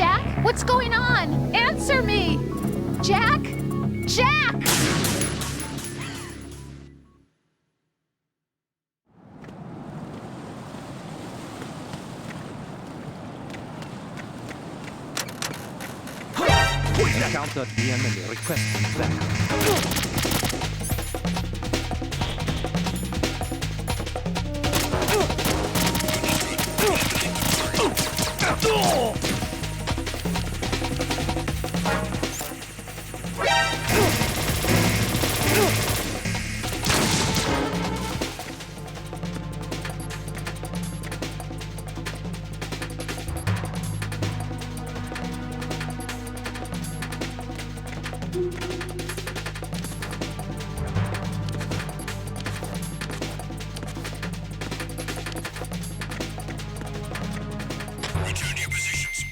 Jack, what's going on? Answer me! Jack? Jack! Encountered the enemy. Request back. Return to your positions.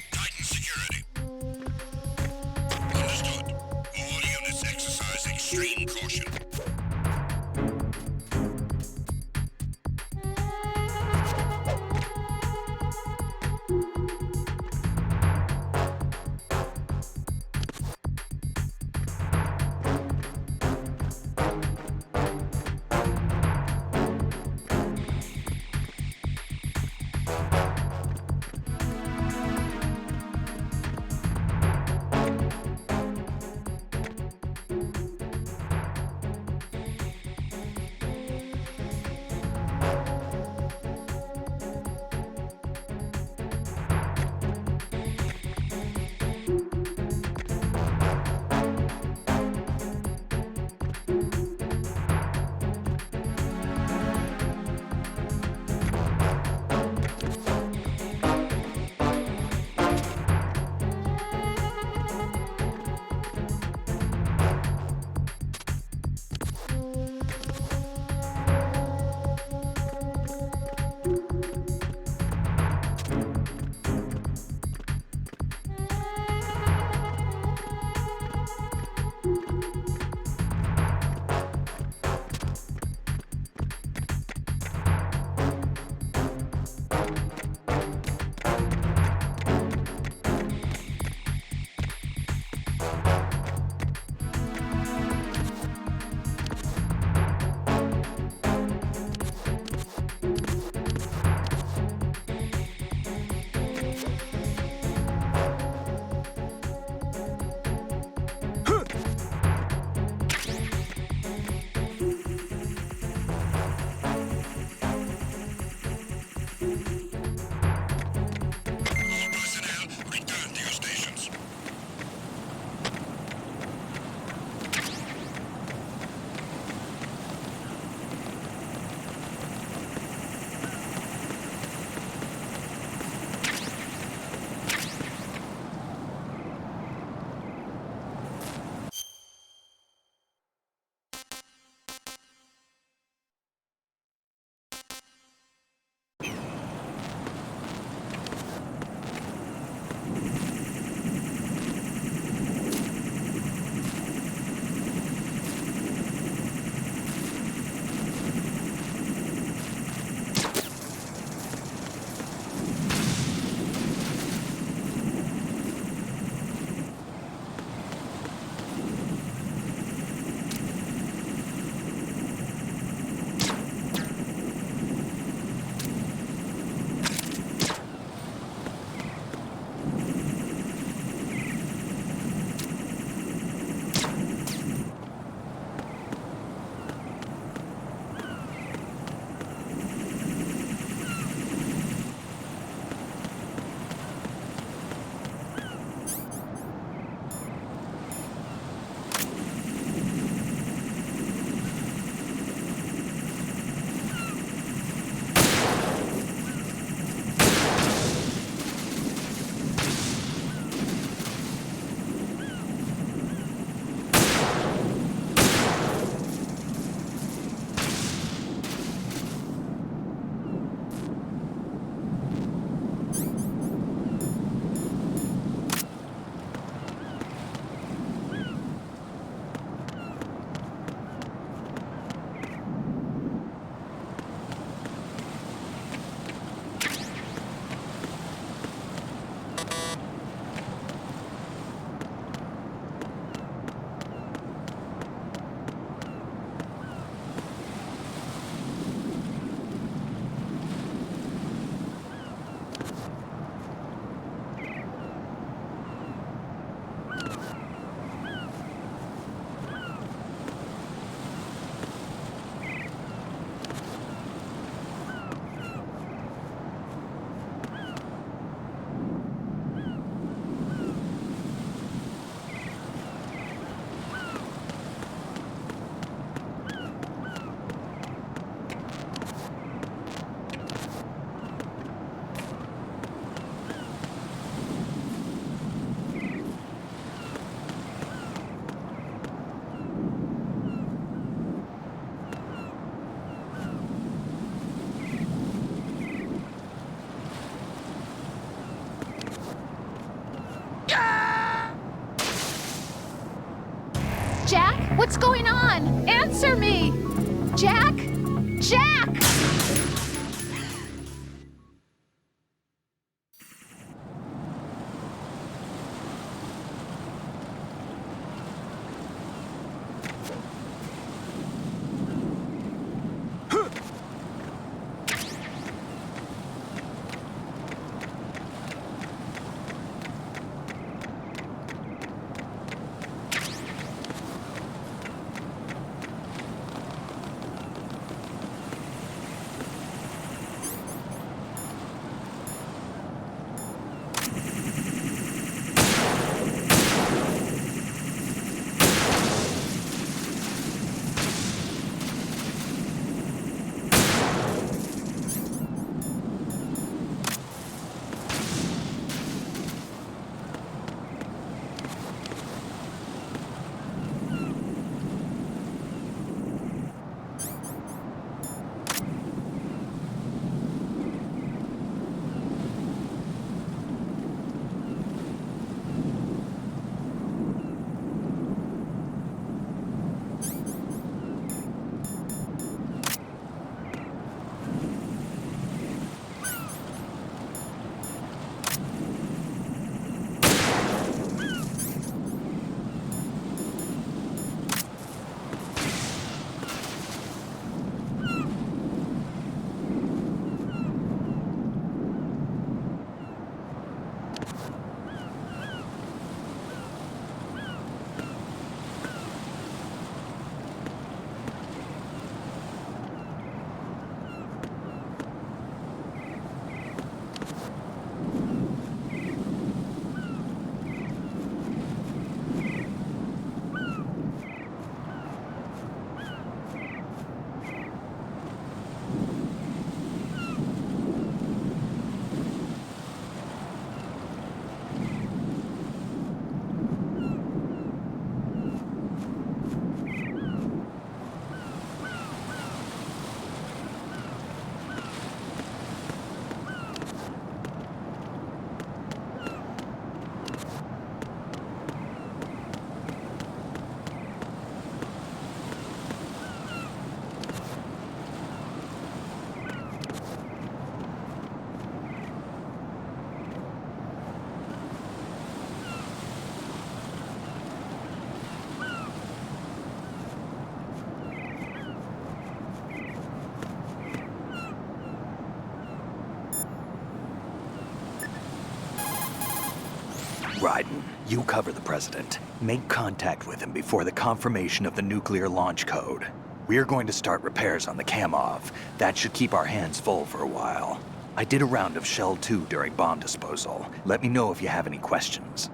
What's going on? Answer me! Jack? Jack! Ryden, you cover the president. Make contact with him before the confirmation of the nuclear launch code. We're going to start repairs on the Kamov. That should keep our hands full for a while. I did a round of Shell 2 during bomb disposal. Let me know if you have any questions.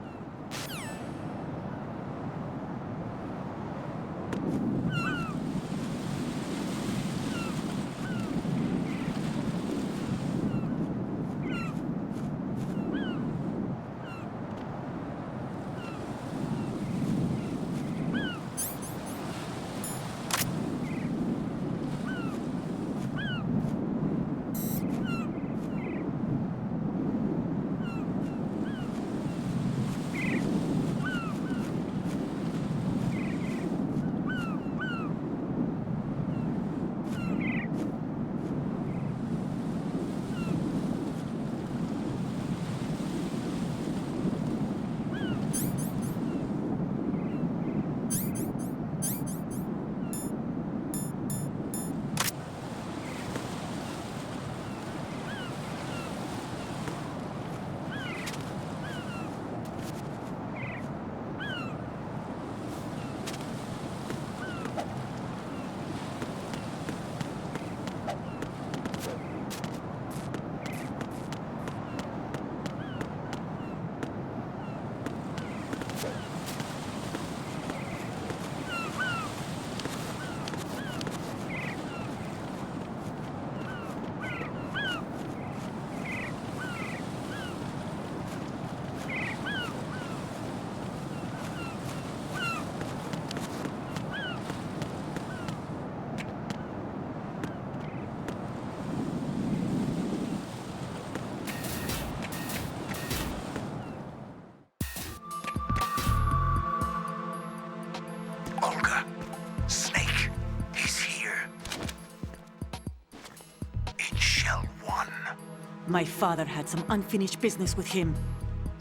My father had some unfinished business with him.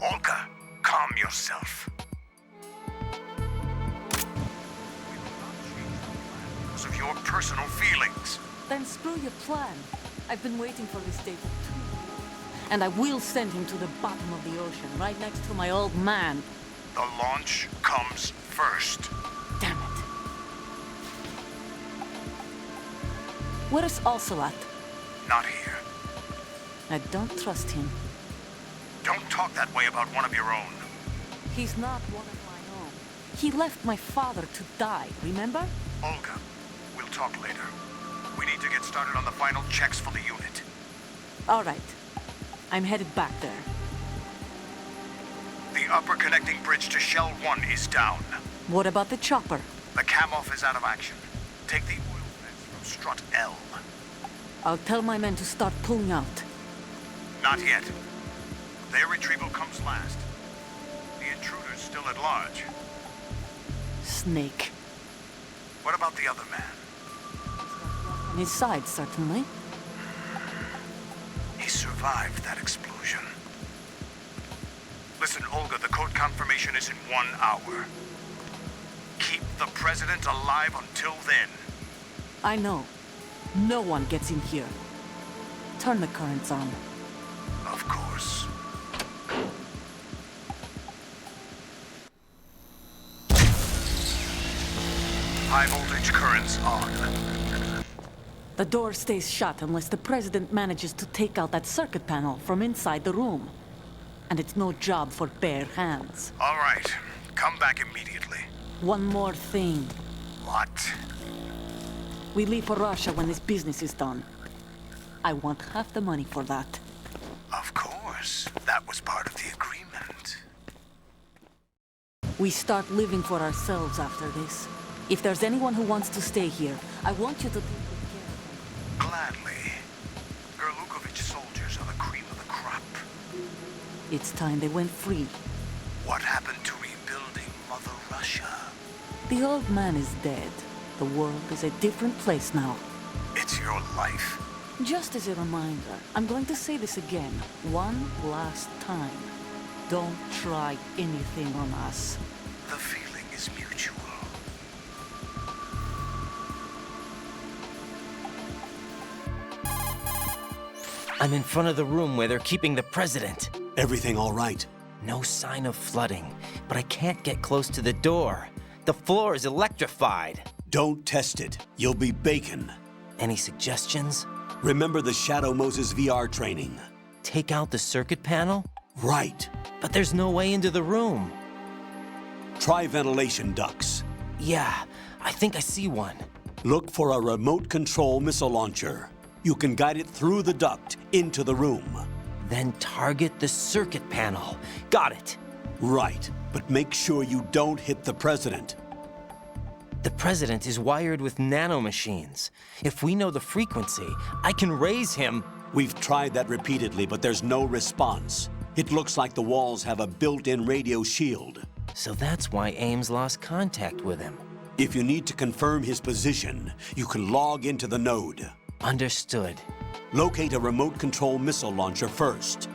Olga, calm yourself. Because of your personal feelings. Then screw your plan. I've been waiting for this day for 2 years. And I will send him to the bottom of the ocean, right next to my old man. The launch comes first. Damn it. Where's Ocelot? Not here. I don't trust him. Don't talk that way about one of your own. He's not one of my own. He left my father to die, remember? Olga, we'll talk later. We need to get started on the final checks for the unit. All right. I'm headed back there. The upper connecting bridge to Shell 1 is down. What about the chopper? The cam-off is out of action. Take the oil vents from strut L. I'll tell my men to start pulling out. Not yet. Their retrieval comes last. The intruder's still at large. Snake. What about the other man? On his side, certainly. He survived that explosion. Listen, Olga, the code confirmation is in 1 hour. Keep the president alive until then. I know. No one gets in here. Turn the currents on. Of course. High voltage currents on. The door stays shut unless the president manages to take out that circuit panel from inside the room. And it's no job for bare hands. All right. Come back immediately. One more thing. What? We leave for Russia when this business is done. I want half the money for that. Of course. That was part of the agreement. We start living for ourselves after this. If there's anyone who wants to stay here, I want you to take good care of them. Gladly. Gerlukovich soldiers are the cream of the crop. It's time they went free. What happened to rebuilding Mother Russia? The old man is dead. The world is a different place now. It's your life. Just as a reminder, I'm going to say this again, one last time. Don't try anything on us. The feeling is mutual. I'm in front of the room where they're keeping the president. Everything all right? No sign of flooding, but I can't get close to the door. The floor is electrified. Don't test it. You'll be bacon. Any suggestions? Remember the Shadow Moses VR training? Take out the circuit panel? Right. But there's no way into the room. Try ventilation ducts. Yeah, I think I see one. Look for a remote control missile launcher. You can guide it through the duct into the room. Then target the circuit panel. Got it. Right, but make sure you don't hit the president. The president is wired with nanomachines. If we know the frequency, I can raise him. We've tried that repeatedly, but there's no response. It looks like the walls have a built-in radio shield. So that's why Ames lost contact with him. If you need to confirm his position, you can log into the node. Understood. Locate a remote control missile launcher first.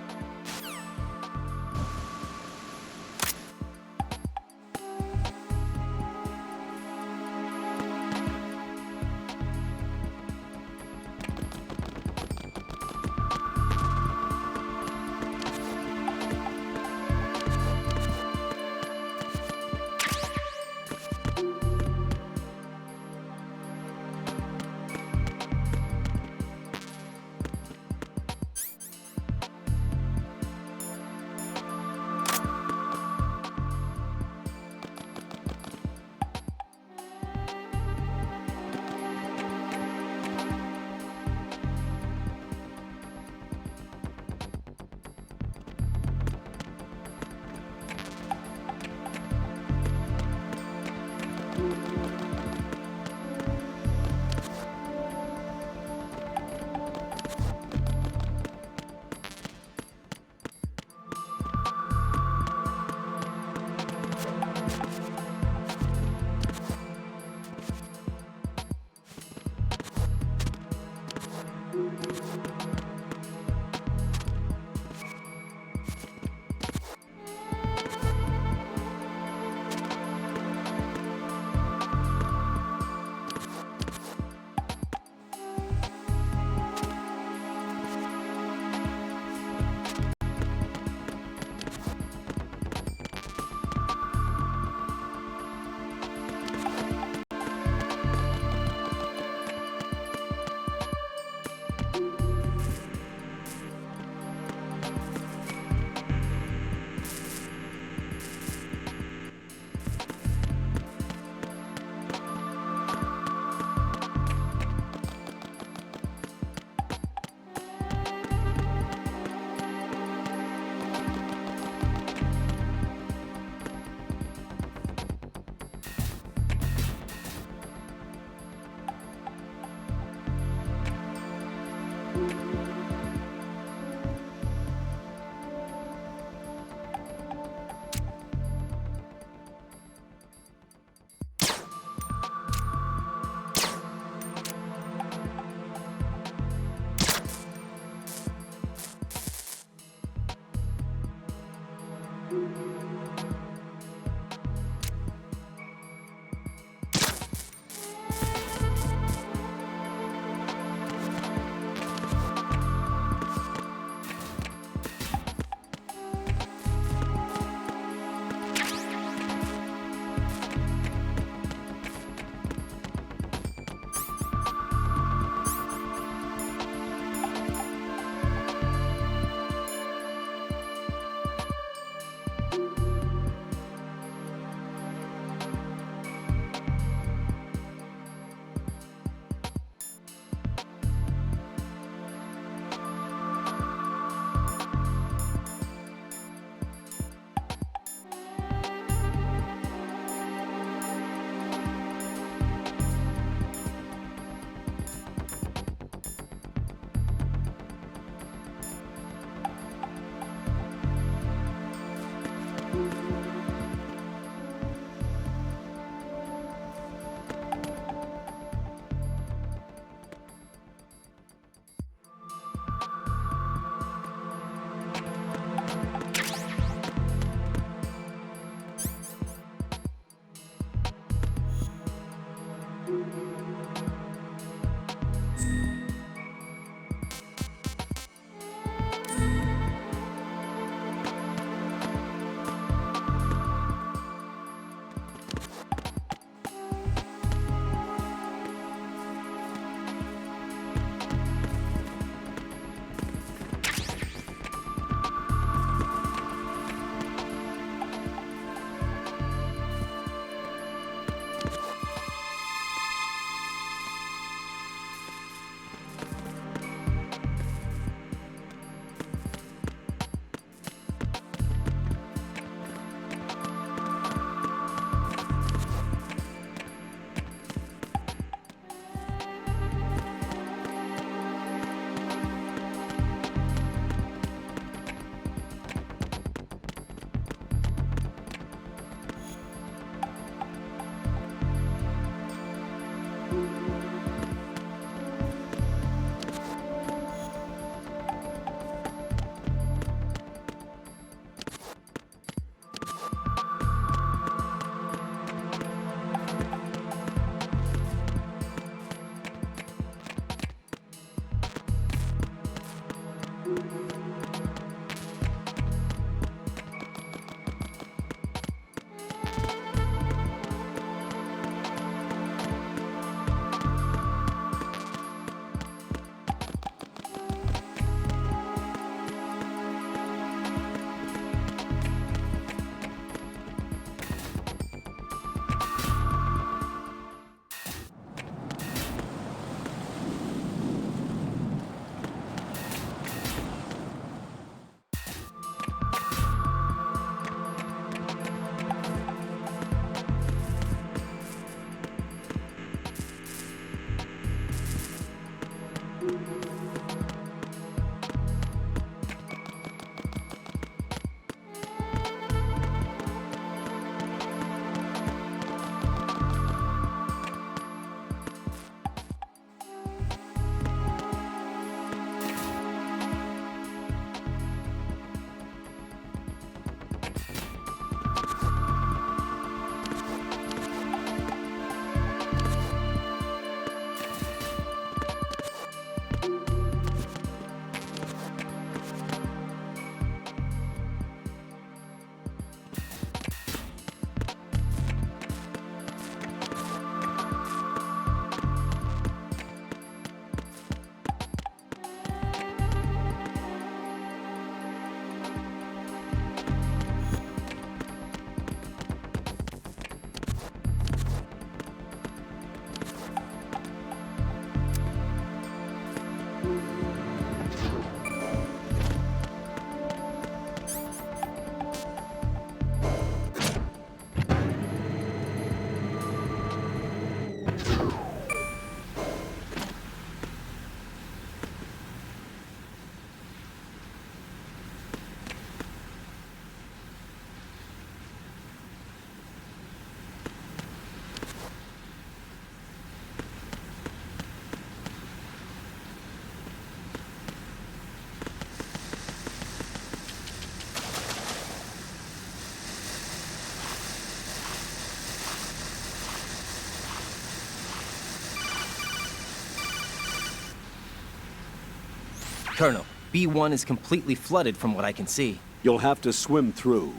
Colonel, B1 is completely flooded from what I can see. You'll have to swim through.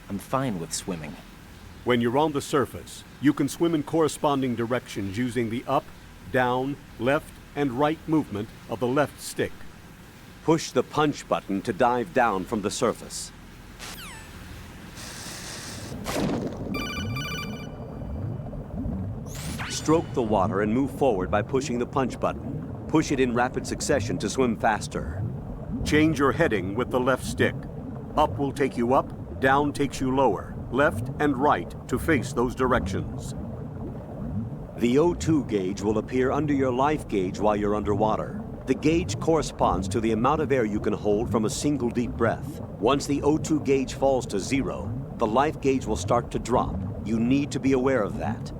I'm fine with swimming. When you're on the surface, you can swim in corresponding directions using the up, down, left, and right movement of the left stick. Push the punch button to dive down from the surface. Stroke the water and move forward by pushing the punch button. Push it in rapid succession to swim faster. Change your heading with the left stick. Up will take you up, down takes you lower, left and right to face those directions. The O2 gauge will appear under your life gauge while you're underwater. The gauge corresponds to the amount of air you can hold from a single deep breath. Once the O2 gauge falls to 0, the life gauge will start to drop. You need to be aware of that.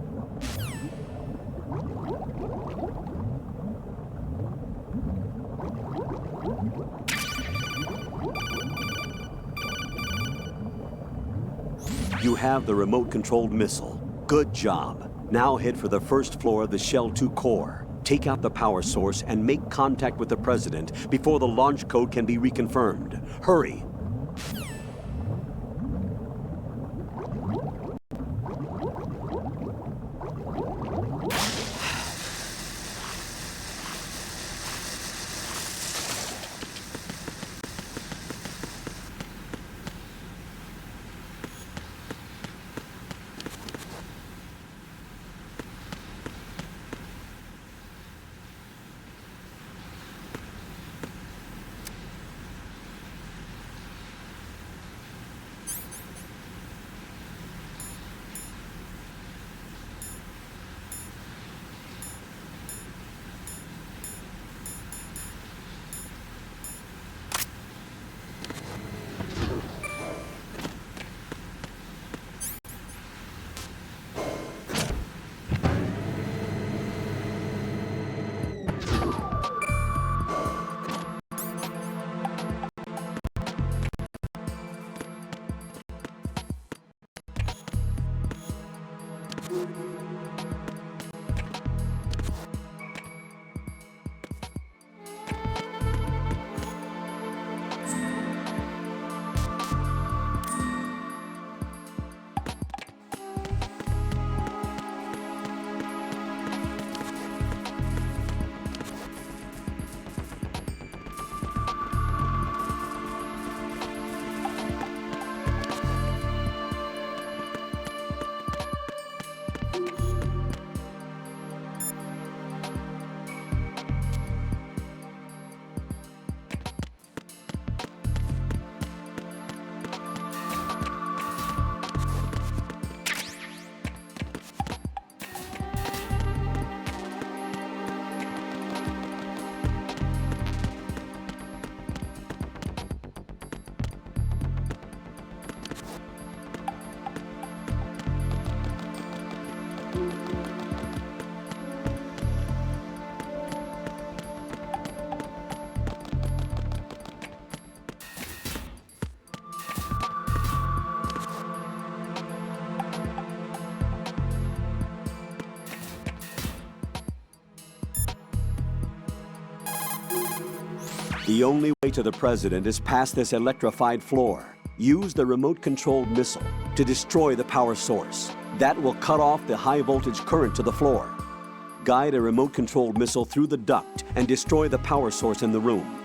You have the remote-controlled missile. Good job. Now head for the first floor of the Shell 2 core. Take out the power source and make contact with the President before the launch code can be reconfirmed. Hurry! The only way to the President is past this electrified floor. Use the remote-controlled missile to destroy the power source. That will cut off the high-voltage current to the floor. Guide a remote-controlled missile through the duct and destroy the power source in the room.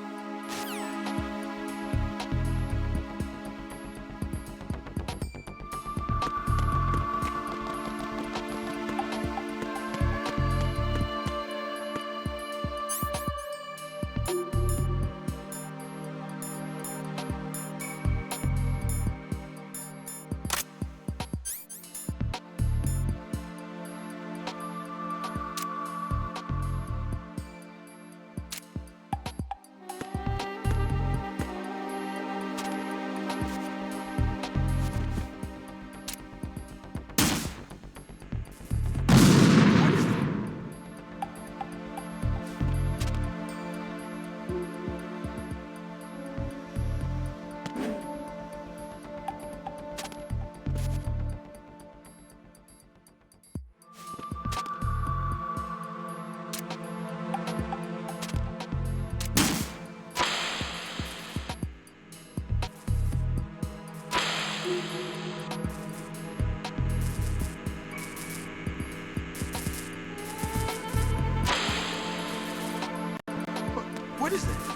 What is this?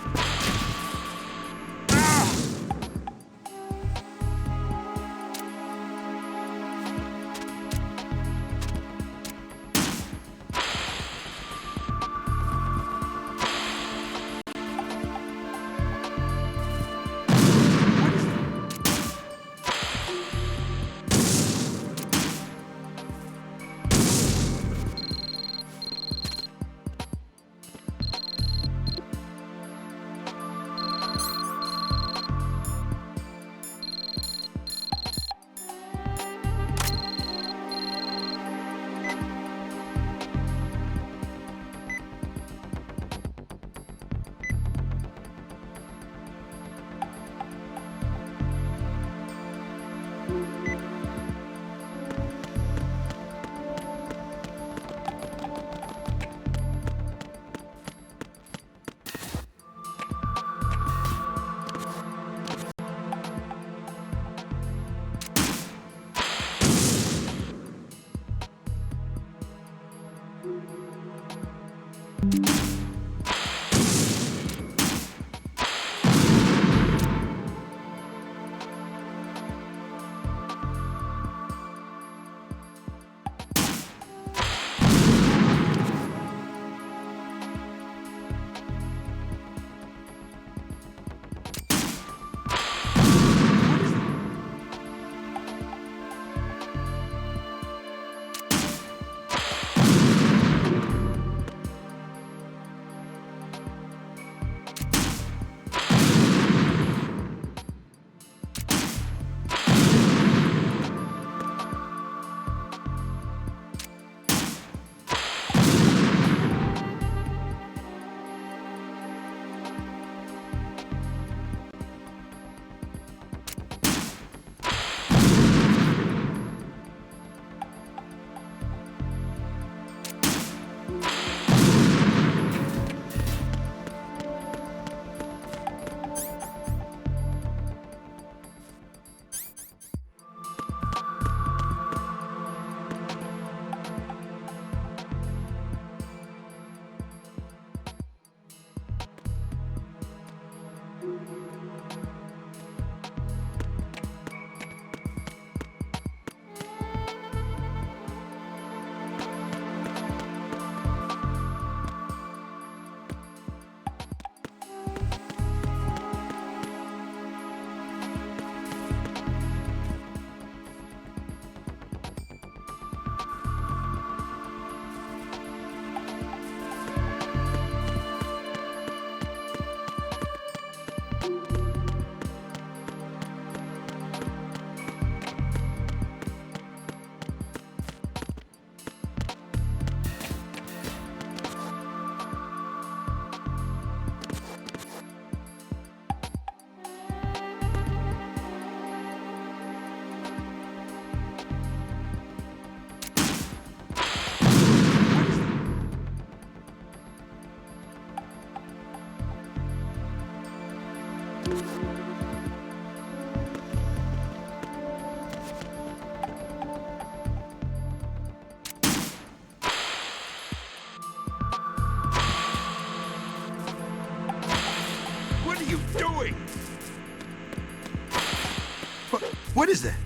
What is that?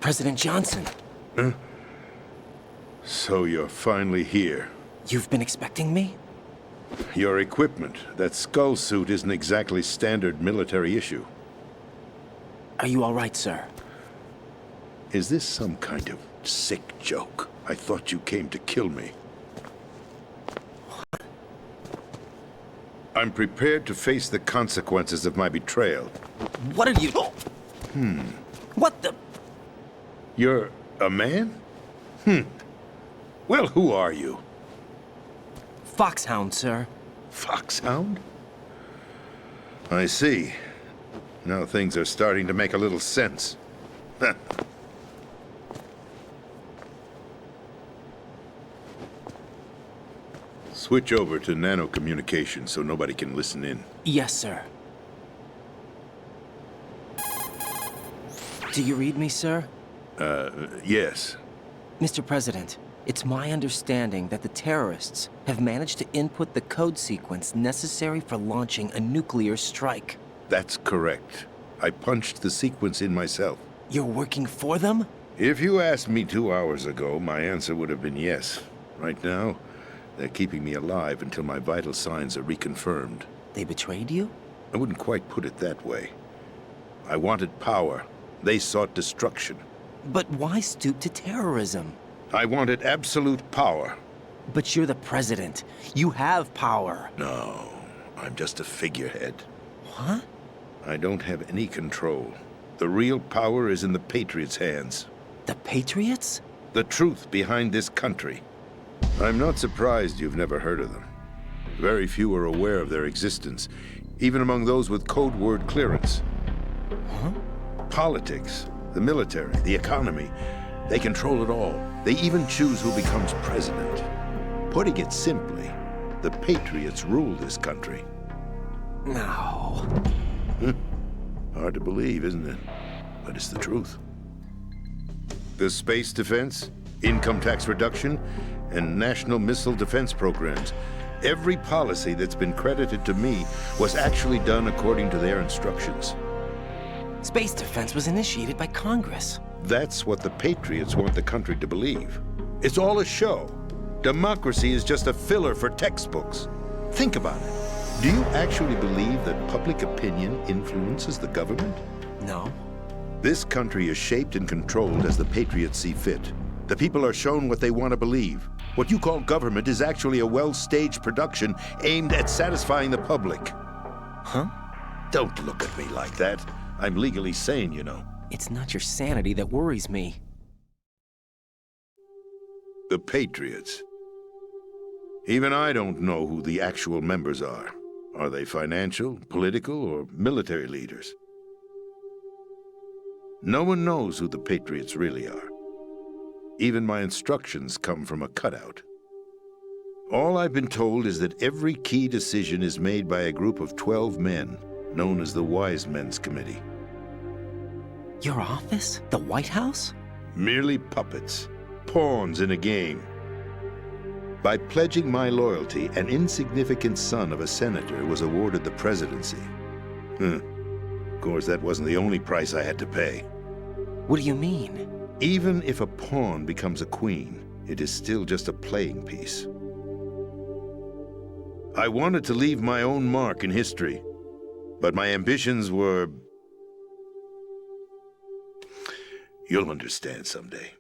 President Johnson. So you're finally here. You've been expecting me? Your equipment, that skull suit, isn't exactly standard military issue. Are you all right, sir? Is this some kind of sick joke? I thought you came to kill me. I'm prepared to face the consequences of my betrayal. What are you... What the... You're a man? Well, who are you? Foxhound, sir. Foxhound? I see. Now things are starting to make a little sense. Switch over to nano communication so nobody can listen in. Yes, sir. Do you read me, sir? Yes. Mr. President, it's my understanding that the terrorists have managed to input the code sequence necessary for launching a nuclear strike. That's correct. I punched the sequence in myself. You're working for them? If you asked me 2 hours ago, my answer would have been yes. Right now, they're keeping me alive until my vital signs are reconfirmed. They betrayed you? I wouldn't quite put it that way. I wanted power. They sought destruction. But why stoop to terrorism? I wanted absolute power. But you're the president. You have power. No, I'm just a figurehead. What? I don't have any control. The real power is in the Patriots' hands. The Patriots? The truth behind this country. I'm not surprised you've never heard of them. Very few are aware of their existence, even among those with code word clearance. Huh? Politics, the military, the economy, they control it all. They even choose who becomes president. Putting it simply, the Patriots rule this country. No. Hard to believe, isn't it? But it's the truth. The space defense, income tax reduction, and national missile defense programs. Every policy that's been credited to me was actually done according to their instructions. Space defense was initiated by Congress. That's what the Patriots want the country to believe. It's all a show. Democracy is just a filler for textbooks. Think about it. Do you actually believe that public opinion influences the government? No. This country is shaped and controlled as the Patriots see fit. The people are shown what they want to believe. What you call government is actually a well-staged production aimed at satisfying the public. Huh? Don't look at me like that. I'm legally sane, you know. It's not your sanity that worries me. The Patriots. Even I don't know who the actual members are. Are they financial, political, or military leaders? No one knows who the Patriots really are. Even my instructions come from a cutout. All I've been told is that every key decision is made by a group of 12 men, known as the Wise Men's Committee. Your office? The White House? Merely puppets, pawns in a game. By pledging my loyalty, an insignificant son of a senator was awarded the presidency. Of course, that wasn't the only price I had to pay. What do you mean? Even if a pawn becomes a queen, it is still just a playing piece. I wanted to leave my own mark in history, but my ambitions were... You'll understand someday.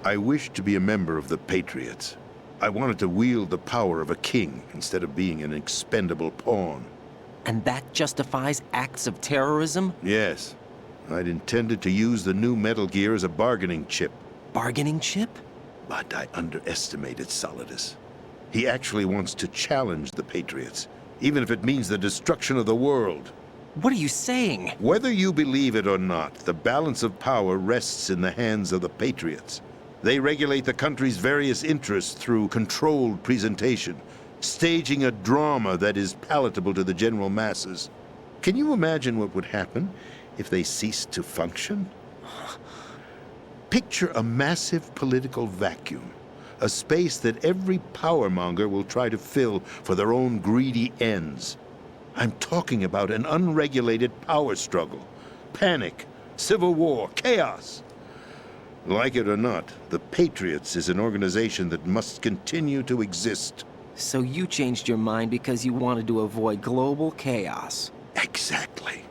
I wished to be a member of the Patriots. I wanted to wield the power of a king instead of being an expendable pawn. And that justifies acts of terrorism? Yes. I'd intended to use the new Metal Gear as a bargaining chip. Bargaining chip? But I underestimated Solidus. He actually wants to challenge the Patriots, even if it means the destruction of the world. What are you saying? Whether you believe it or not, the balance of power rests in the hands of the Patriots. They regulate the country's various interests through controlled presentation, staging a drama that is palatable to the general masses. Can you imagine what would happen if they ceased to function? Picture a massive political vacuum, a space that every powermonger will try to fill for their own greedy ends. I'm talking about an unregulated power struggle, panic, civil war, chaos. Like it or not, the Patriots is an organization that must continue to exist. So you changed your mind because you wanted to avoid global chaos. Exactly.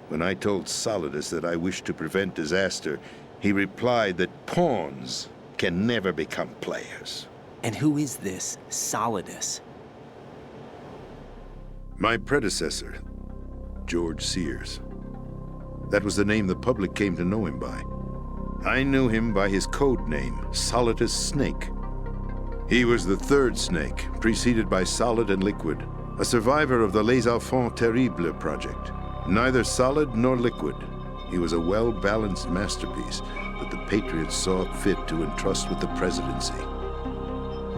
When I told Solidus that I wished to prevent disaster, he replied that pawns can never become players. And who is this Solidus? My predecessor, George Sears. That was the name the public came to know him by. I knew him by his code name, Solidus Snake. He was the third snake, preceded by Solid and Liquid, a survivor of the Les Enfants Terribles project. Neither solid nor liquid, he was a well-balanced masterpiece that the Patriots saw fit to entrust with the presidency.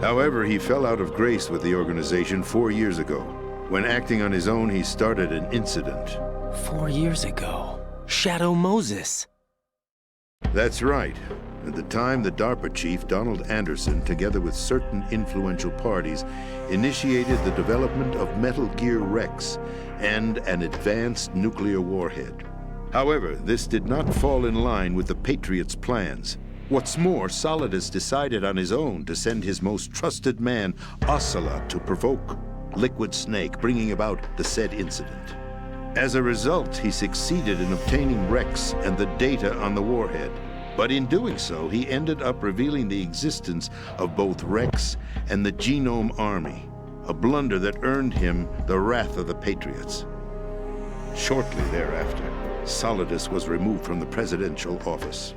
However, he fell out of grace with the organization 4 years ago. When acting on his own, he started an incident. 4 years ago. Shadow Moses. That's right. At the time, the DARPA chief, Donald Anderson, together with certain influential parties, initiated the development of Metal Gear Rex and an advanced nuclear warhead. However, this did not fall in line with the Patriots' plans. What's more, Solidus decided on his own to send his most trusted man, Ocelot, to provoke Liquid Snake, bringing about the said incident. As a result, he succeeded in obtaining Rex and the data on the warhead. But in doing so, he ended up revealing the existence of both Rex and the Genome Army, a blunder that earned him the wrath of the Patriots. Shortly thereafter, Solidus was removed from the presidential office.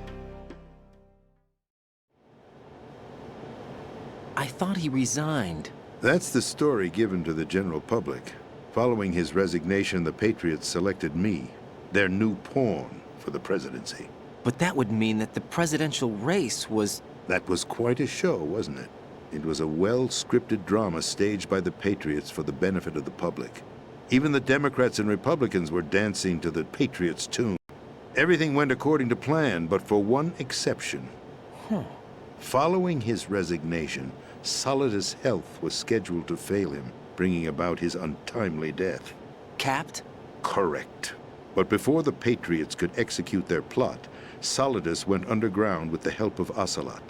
I thought he resigned. That's the story given to the general public. Following his resignation, the Patriots selected me, their new pawn, for the presidency. But that would mean that the presidential race was... That was quite a show, wasn't it? It was a well-scripted drama staged by the Patriots for the benefit of the public. Even the Democrats and Republicans were dancing to the Patriots' tune. Everything went according to plan, but for one exception. Following his resignation, Solidus' health was scheduled to fail him, bringing about his untimely death. Capped? Correct. But before the Patriots could execute their plot, Solidus went underground with the help of Ocelot.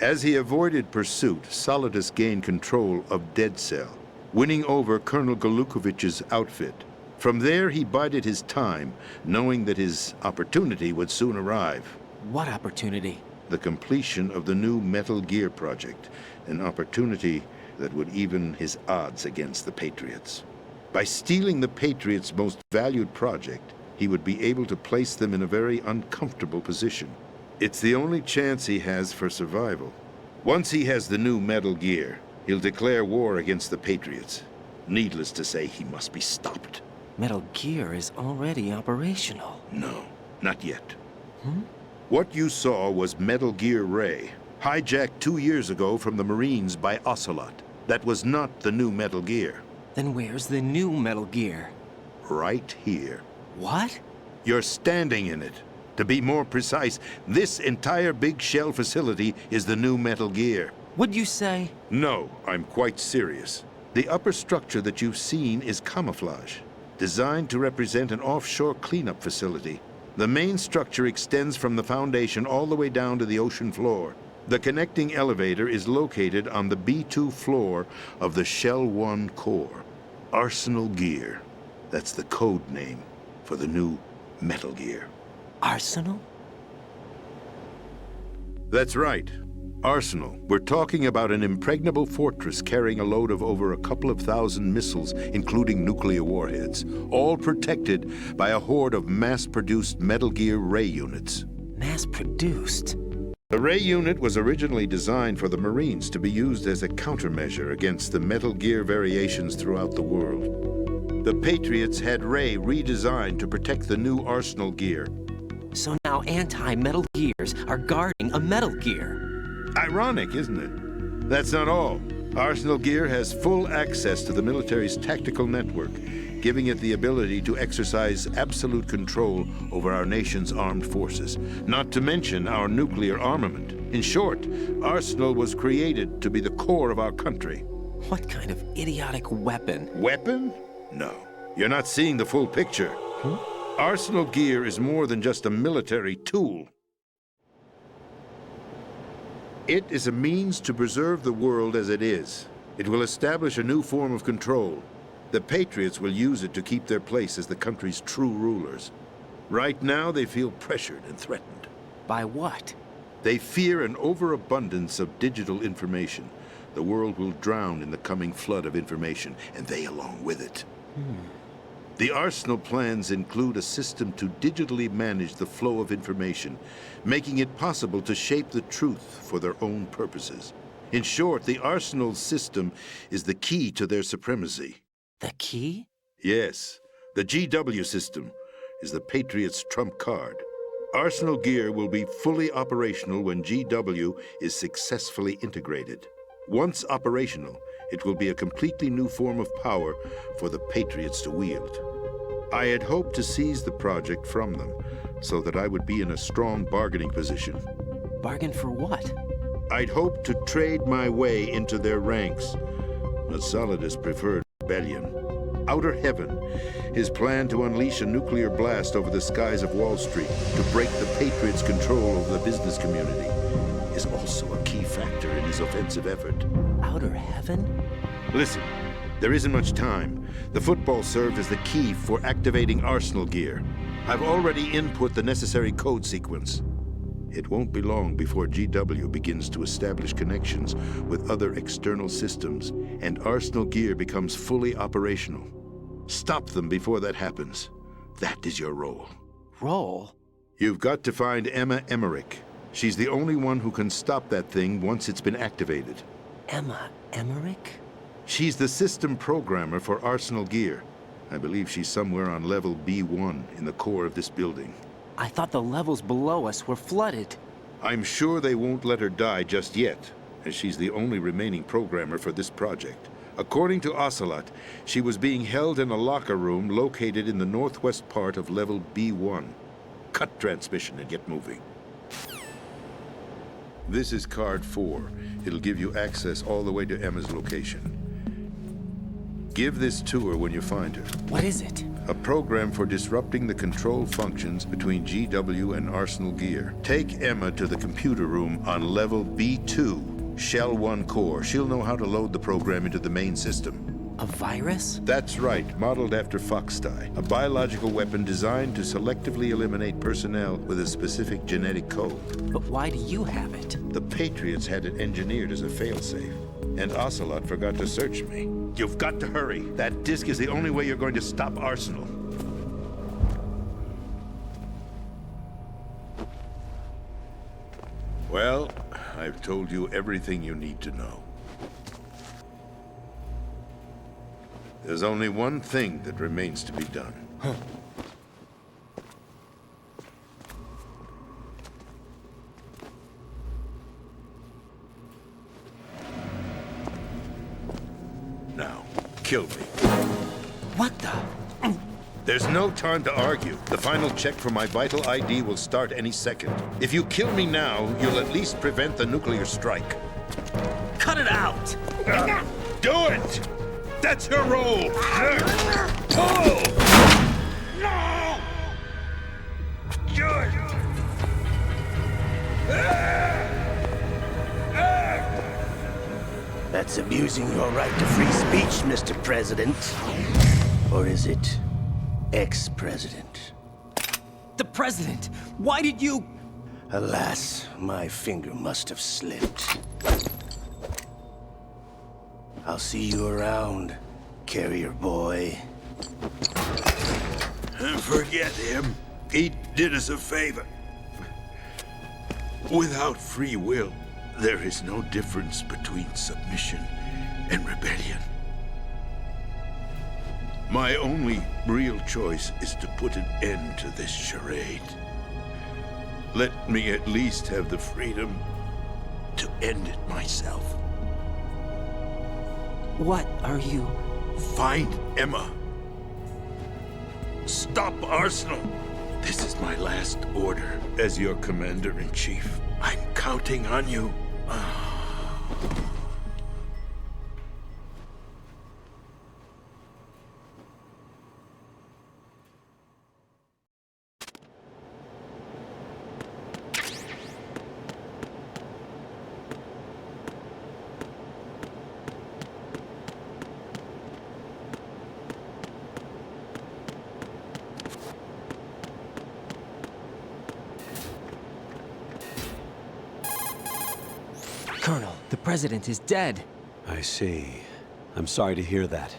As he avoided pursuit, Solidus gained control of Dead Cell, winning over Colonel Golukovich's outfit. From there, he bided his time, knowing that his opportunity would soon arrive. What opportunity? The completion of the new Metal Gear project, an opportunity that would even his odds against the Patriots. By stealing the Patriots' most valued project, he would be able to place them in a very uncomfortable position. It's the only chance he has for survival. Once he has the new Metal Gear, he'll declare war against the Patriots. Needless to say, he must be stopped. Metal Gear is already operational. No, not yet. What you saw was Metal Gear Ray, hijacked 2 years ago from the Marines by Ocelot. That was not the new Metal Gear. Then where's the new Metal Gear? Right here. What? You're standing in it. To be more precise, this entire big shell facility is the new Metal Gear. What'd you say? No, I'm quite serious. The upper structure that you've seen is camouflage, designed to represent an offshore cleanup facility. The main structure extends from the foundation all the way down to the ocean floor. The connecting elevator is located on the B2 floor of the Shell 1 core. Arsenal Gear. That's the code name for the new Metal Gear. Arsenal? That's right. Arsenal. We're talking about an impregnable fortress carrying a load of over a couple of thousand missiles, including nuclear warheads, all protected by a horde of mass-produced Metal Gear Ray units. Mass-produced? The Ray unit was originally designed for the Marines to be used as a countermeasure against the Metal Gear variations throughout the world. The Patriots had Ray redesigned to protect the new Arsenal Gear. So now anti-Metal Gears are guarding a Metal Gear. Ironic, isn't it? That's not all. Arsenal Gear has full access to the military's tactical network, giving it the ability to exercise absolute control over our nation's armed forces, not to mention our nuclear armament. In short, Arsenal was created to be the core of our country. What kind of idiotic weapon? Weapon? No. You're not seeing the full picture. Arsenal gear is more than just a military tool. It is a means to preserve the world as it is. It will establish a new form of control. The Patriots will use it to keep their place as the country's true rulers. Right now, they feel pressured and threatened. By what? They fear an overabundance of digital information. The world will drown in the coming flood of information, and they along with it. The Arsenal plans include a system to digitally manage the flow of information, making it possible to shape the truth for their own purposes. In short, the Arsenal system is the key to their supremacy. The key? Yes, the GW system is the Patriots' trump card. Arsenal gear will be fully operational when GW is successfully integrated. Once operational, it will be a completely new form of power for the Patriots to wield. I had hoped to seize the project from them so that I would be in a strong bargaining position. Bargain for what? I'd hoped to trade my way into their ranks, but Solidus preferred rebellion. Outer Heaven, his plan to unleash a nuclear blast over the skies of Wall Street to break the Patriots' control over the business community, is also a key factor in his offensive effort. Outer Heaven? Listen, there isn't much time. The football served as the key for activating Arsenal gear. I've already input the necessary code sequence. It won't be long before GW begins to establish connections with other external systems, and Arsenal gear becomes fully operational. Stop them before that happens. That is your role. Role? You've got to find Emma Emmerich. She's the only one who can stop that thing once it's been activated. Emma Emmerich? She's the system programmer for Arsenal gear. I believe she's somewhere on level B1 in the core of this building. I thought the levels below us were flooded. I'm sure they won't let her die just yet, as she's the only remaining programmer for this project. According to Ocelot, she was being held in a locker room located in the northwest part of level B1. Cut transmission and get moving. This is card 4. It'll give you access all the way to Emma's location. Give this to her when you find her. What is it? A program for disrupting the control functions between GW and Arsenal gear. Take Emma to the computer room on level B2, Shell 1 core. She'll know how to load the program into the main system. A virus? That's right, modeled after Foxdie, a biological weapon designed to selectively eliminate personnel with a specific genetic code. But why do you have it? The Patriots had it engineered as a failsafe, and Ocelot forgot to search me. You've got to hurry. That disk is the only way you're going to stop Arsenal. Well, I've told you everything you need to know. There's only one thing that remains to be done. Now, kill me. What the? There's no time to argue. The final check for my vital ID will start any second. If you kill me now, you'll at least prevent the nuclear strike. Cut it out! Do it! That's your role! Pull! No! Good! That's abusing your right to free speech, Mr. President. Or is it ex-president? The president! Why did you... Alas, my finger must have slipped. I'll see you around, carrier boy. Forget him. He did us a favor. Without free will, there is no difference between submission and rebellion. My only real choice is to put an end to this charade. Let me at least have the freedom to end it myself. What are you... Find Emma. Stop Arsenal. This is my last order as your commander-in-chief. I'm counting on you. president is dead. I see. I'm sorry to hear that.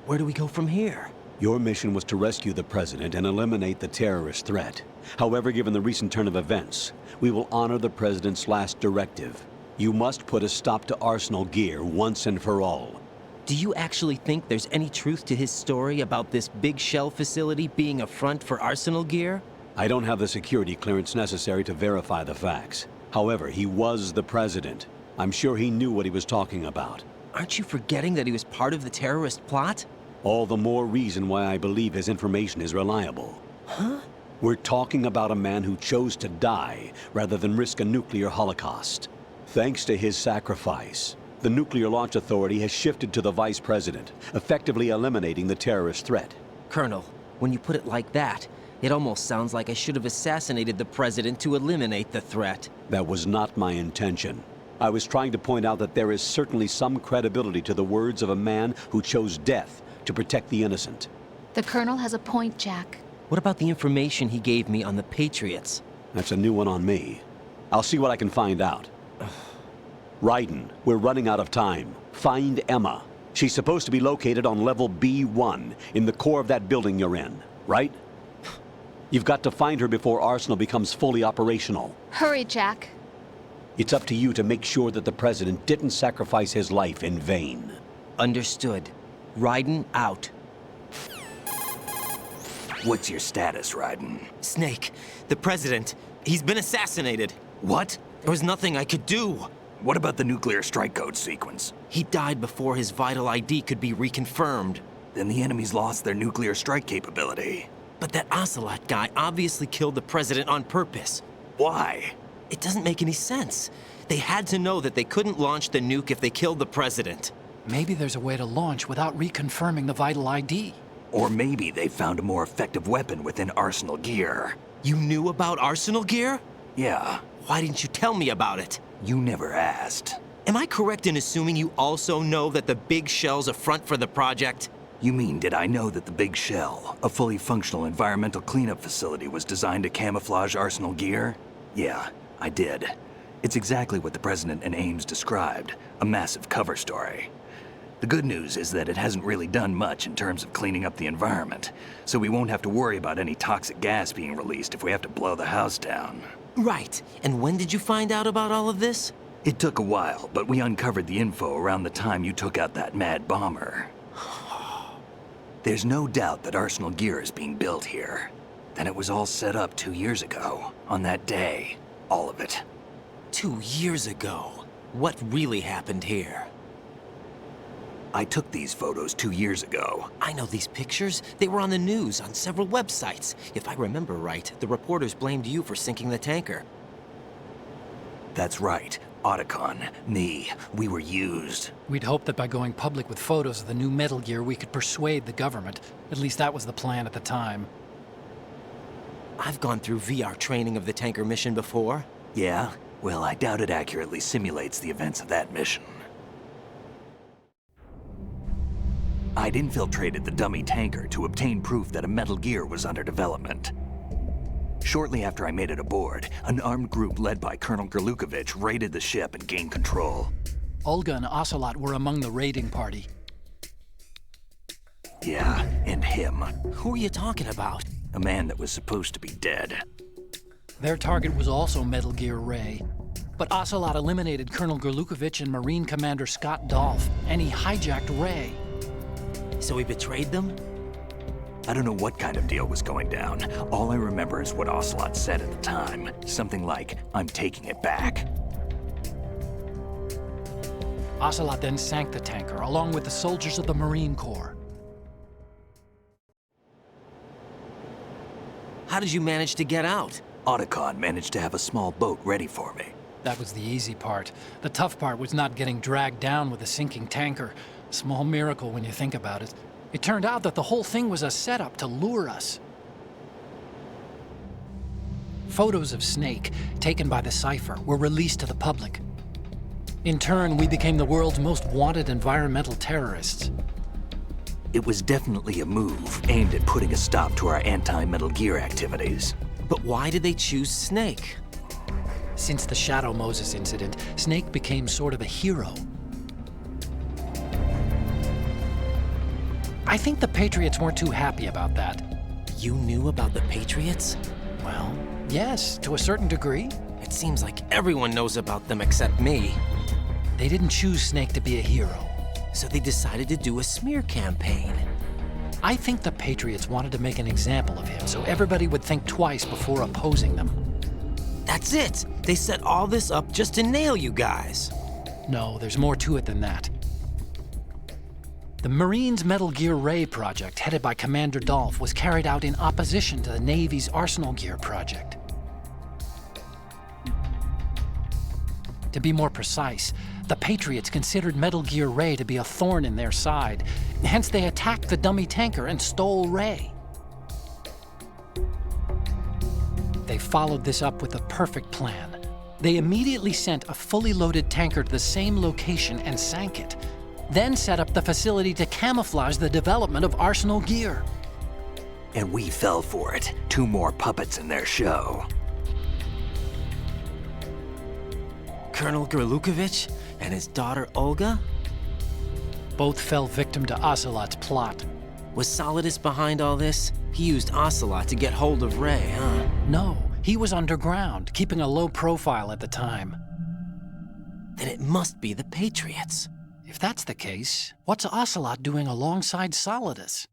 Where do we go from here? Your mission was to rescue the president and eliminate the terrorist threat. However, given the recent turn of events, we will honor the president's last directive. You must put a stop to Arsenal Gear once and for all. Do you actually think there's any truth to his story about this big shell facility being a front for Arsenal Gear? I don't have the security clearance necessary to verify the facts. However, he was the president. I'm sure he knew what he was talking about. Aren't you forgetting that he was part of the terrorist plot? All the more reason why I believe his information is reliable. Huh? We're talking about a man who chose to die rather than risk a nuclear holocaust. Thanks to his sacrifice, the Nuclear Launch Authority has shifted to the vice president, effectively eliminating the terrorist threat. Colonel, when you put it like that, it almost sounds like I should have assassinated the president to eliminate the threat. That was not my intention. I was trying to point out that there is certainly some credibility to the words of a man who chose death to protect the innocent. The Colonel has a point, Jack. What about the information he gave me on the Patriots? That's a new one on me. I'll see what I can find out. Raiden, we're running out of time. Find Emma. She's supposed to be located on level B1, in the core of that building you're in, right? You've got to find her before Arsenal becomes fully operational. Hurry, Jack. It's up to you to make sure that the president didn't sacrifice his life in vain. Understood. Raiden out. What's your status, Raiden? Snake, the president, he's been assassinated. What? There was nothing I could do. What about the nuclear strike code sequence? He died before his vital ID could be reconfirmed. Then the enemy's lost their nuclear strike capability. But that Ocelot guy obviously killed the president on purpose. Why? It doesn't make any sense. They had to know that they couldn't launch the nuke if they killed the president. Maybe there's a way to launch without reconfirming the vital ID. Or maybe they found a more effective weapon within Arsenal Gear. You knew about Arsenal Gear? Yeah. Why didn't you tell me about it? You never asked. Am I correct in assuming you also know that the big shell's a front for the project? You mean, did I know that the Big Shell, a fully functional environmental cleanup facility, was designed to camouflage Arsenal Gear? Yeah, I did. It's exactly what the President and Ames described, a massive cover story. The good news is that it hasn't really done much in terms of cleaning up the environment, so we won't have to worry about any toxic gas being released if we have to blow the house down. Right. And when did you find out about all of this? It took a while, but we uncovered the info around the time you took out that mad bomber. There's no doubt that Arsenal Gear is being built here. Then it was all set up 2 years ago, on that day. All of it. 2 years ago? What really happened here? I took these photos 2 years ago. I know these pictures. They were on the news, on several websites. If I remember right, the reporters blamed you for sinking the tanker. That's right. Otacon, me, we were used. We'd hoped that by going public with photos of the new Metal Gear, we could persuade the government. At least that was the plan at the time. I've gone through VR training of the tanker mission before. Yeah? Well, I doubt it accurately simulates the events of that mission. I'd infiltrated the dummy tanker to obtain proof that a Metal Gear was under development. Shortly after I made it aboard, an armed group led by Colonel Gerlukovich raided the ship and gained control. Olga and Ocelot were among the raiding party. Yeah, and him. Who are you talking about? A man that was supposed to be dead. Their target was also Metal Gear Ray. But Ocelot eliminated Colonel Gerlukovich and Marine Commander Scott Dolph, and he hijacked Ray. So he betrayed them? I don't know what kind of deal was going down. All I remember is what Ocelot said at the time. Something like, "I'm taking it back." Ocelot then sank the tanker, along with the soldiers of the Marine Corps. How did you manage to get out? Otacon managed to have a small boat ready for me. That was the easy part. The tough part was not getting dragged down with a sinking tanker. A small miracle when you think about it. It turned out that the whole thing was a setup to lure us. Photos of Snake, taken by the Cypher, were released to the public. In turn, we became the world's most wanted environmental terrorists. It was definitely a move aimed at putting a stop to our anti-Metal Gear activities. But why did they choose Snake? Since the Shadow Moses incident, Snake became sort of a hero. I think the Patriots weren't too happy about that. You knew about the Patriots? Well, yes, to a certain degree. It seems like everyone knows about them except me. They didn't choose Snake to be a hero. So they decided to do a smear campaign. I think the Patriots wanted to make an example of him so everybody would think twice before opposing them. That's it! They set all this up just to nail you guys. No, there's more to it than that. The Marines' Metal Gear Ray project, headed by Commander Dolph, was carried out in opposition to the Navy's Arsenal Gear project. To be more precise, the Patriots considered Metal Gear Ray to be a thorn in their side. Hence, they attacked the dummy tanker and stole Ray. They followed this up with a perfect plan. They immediately sent a fully loaded tanker to the same location and sank it, then set up the facility to camouflage the development of Arsenal Gear. And we fell for it. 2 more puppets in their show. Colonel Gerlukovich and his daughter Olga? Both fell victim to Ocelot's plot. Was Solidus behind all this? He used Ocelot to get hold of Ray, huh? No, he was underground, keeping a low profile at the time. Then it must be the Patriots. If that's the case, what's Ocelot doing alongside Solidus?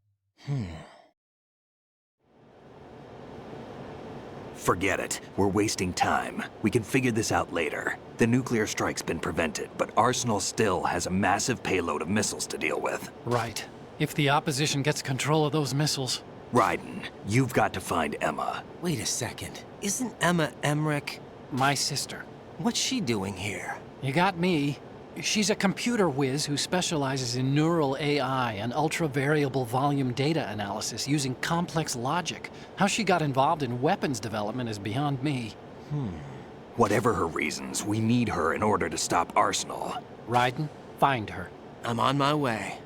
Forget it. We're wasting time. We can figure this out later. The nuclear strike's been prevented, but Arsenal still has a massive payload of missiles to deal with. Right. If the opposition gets control of those missiles... Raiden, you've got to find Emma. Wait a second. Isn't Emma Emmerich? My sister. What's she doing here? You got me. She's a computer whiz who specializes in neural AI and ultra-variable volume data analysis using complex logic. How she got involved in weapons development is beyond me. Whatever her reasons, we need her in order to stop Arsenal. Raiden, find her. I'm on my way.